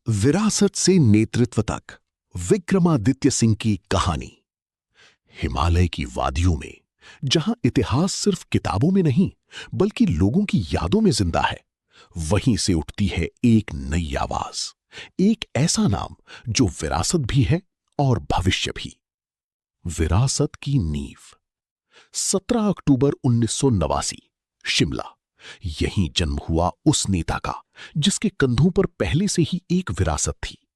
विरासत से नेतृत्व तक विक्रमादित्य सिंह की कहानी। हिमालय की वादियों में जहां इतिहास सिर्फ किताबों में नहीं बल्कि लोगों की यादों में जिंदा है, वहीं से उठती है एक नई आवाज, एक ऐसा नाम जो विरासत भी है और भविष्य भी। विरासत की नींव 17 अक्टूबर 1989, शिमला। यहीं जन्म हुआ उस नेता का जिसके कंधों पर पहले से ही एक विरासत थी।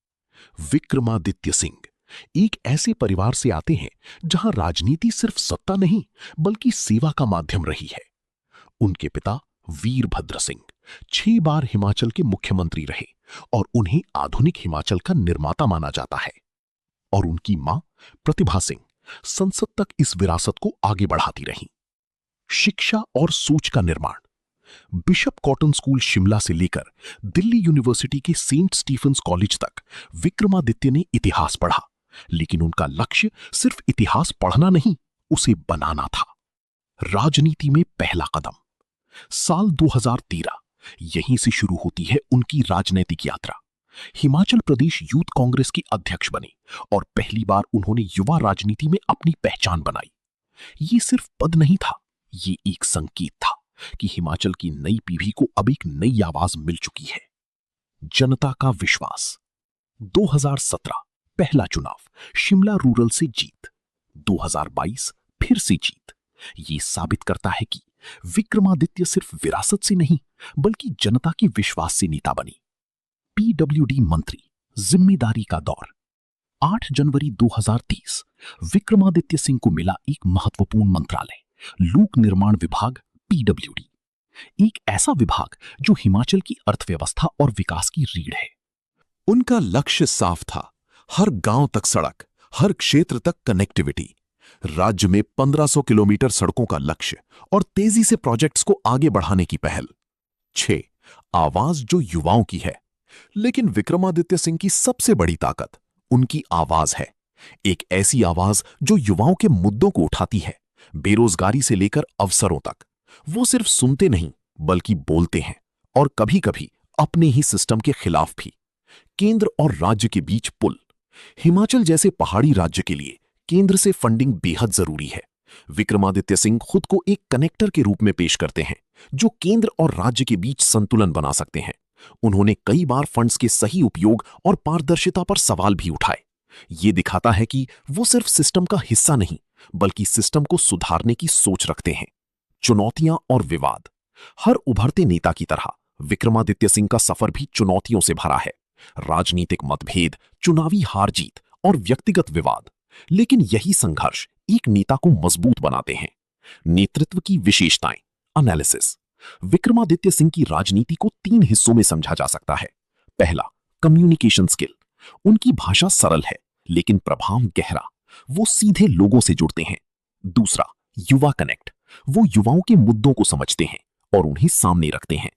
विक्रमादित्य सिंह एक ऐसे परिवार से आते हैं जहां राजनीति सिर्फ सत्ता नहीं बल्कि सेवा का माध्यम रही है। उनके पिता वीरभद्र सिंह 6 बार हिमाचल के मुख्यमंत्री रहे और उन्हें आधुनिक हिमाचल का निर्माता माना जाता है। और उनकी मां प्रतिभा सिंह संसद तक इस विरासत को आगे बढ़ाती रहीं। शिक्षा और सोच का निर्माण। बिशप कॉटन स्कूल शिमला से लेकर दिल्ली यूनिवर्सिटी के सेंट स्टीफेंस कॉलेज तक विक्रमादित्य ने इतिहास पढ़ा, लेकिन उनका लक्ष्य सिर्फ इतिहास पढ़ना नहीं, उसे बनाना था। राजनीति में पहला कदम साल 2013, यहीं से शुरू होती है उनकी राजनीतिक यात्रा। हिमाचल प्रदेश यूथ कांग्रेस के अध्यक्ष बने और पहली बार उन्होंने युवा राजनीति में अपनी पहचान बनाई। ये सिर्फ पद नहीं था, ये एक संकेत था कि हिमाचल की नई पीढ़ी को अब एक नई आवाज मिल चुकी है। जनता का विश्वास। 2017 पहला चुनाव, शिमला रूरल से जीत। 2022 फिर से जीत। ये साबित करता है कि विक्रमादित्य सिर्फ विरासत से नहीं बल्कि जनता के विश्वास से नेता बनी। पीडब्ल्यूडी मंत्री, जिम्मेदारी का दौर। 8 जनवरी 2030 विक्रमादित्य सिंह को मिला एक महत्वपूर्ण मंत्रालय, लोक निर्माण विभाग, पीडब्ल्यूडी। एक ऐसा विभाग जो हिमाचल की अर्थव्यवस्था और विकास की रीढ़ है। उनका लक्ष्य साफ था, हर गांव तक सड़क, हर क्षेत्र तक कनेक्टिविटी। राज्य में 1500 किलोमीटर सड़कों का लक्ष्य और तेजी से प्रोजेक्ट्स को आगे बढ़ाने की पहल। 6 आवाज जो युवाओं की है। लेकिन विक्रमादित्य सिंह की सबसे बड़ी ताकत उनकी आवाज है। एक ऐसी आवाज जो युवाओं के मुद्दों को उठाती है, बेरोजगारी से लेकर अवसरों तक। वो सिर्फ सुनते नहीं बल्कि बोलते हैं, और कभी-कभी अपने ही सिस्टम के खिलाफ भी। केंद्र और राज्य के बीच पुल। हिमाचल जैसे पहाड़ी राज्य के लिए केंद्र से फंडिंग बेहद जरूरी है। विक्रमादित्य सिंह खुद को एक कनेक्टर के रूप में पेश करते हैं जो केंद्र और राज्य के बीच संतुलन बना सकते हैं। उन्होंने कई बार फंड्स के सही उपयोग और पारदर्शिता पर सवाल भी उठाए। ये दिखाता है कि वो सिर्फ सिस्टम का हिस्सा नहीं बल्कि सिस्टम को सुधारने की सोच रखते हैं। चुनौतियां और विवाद। हर उभरते नेता की तरह विक्रमादित्य सिंह का सफर भी चुनौतियों से भरा है। राजनीतिक मतभेद, चुनावी हार जीत और व्यक्तिगत विवाद। लेकिन यही संघर्ष एक नेता को मजबूत बनाते हैं। नेतृत्व की विशेषताएं, एनालिसिस। विक्रमादित्य सिंह की राजनीति को 3 हिस्सों में समझा जा सकता है। पहला, कम्युनिकेशन स्किल। उनकी भाषा सरल है लेकिन प्रभाव गहरा, वो सीधे लोगों से जुड़ते हैं। दूसरा, युवा कनेक्ट। वो युवाओं के मुद्दों को समझते हैं और उन्हें सामने रखते हैं।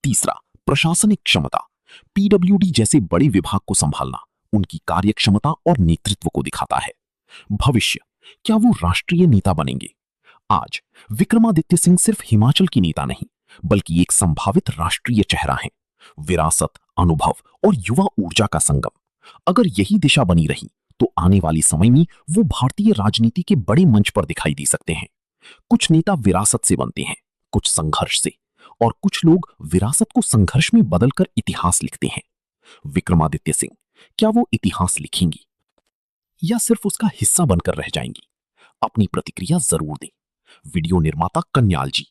तीसरा, प्रशासनिक क्षमता। पीडब्ल्यूडी जैसे बड़े विभाग को संभालना उनकी कार्यक्षमता और नेतृत्व को दिखाता है। भविष्य, क्या वो राष्ट्रीय नेता बनेंगे? आज विक्रमादित्य सिंह सिर्फ हिमाचल की नेता नहीं बल्कि एक संभावित राष्ट्रीय चेहरा हैं। विरासत, अनुभव और युवा ऊर्जा का संगम। अगर यही दिशा बनी रही तो आने वाले समय में वो भारतीय राजनीति के बड़े मंच पर दिखाई दे सकते हैं। कुछ नेता विरासत से बनते हैं, कुछ संघर्ष से, और कुछ लोग विरासत को संघर्ष में बदलकर इतिहास लिखते हैं। विक्रमादित्य सिंह, क्या वो इतिहास लिखेंगी या सिर्फ उसका हिस्सा बनकर रह जाएंगी? अपनी प्रतिक्रिया जरूर दें। वीडियो निर्माता कन्याल जी।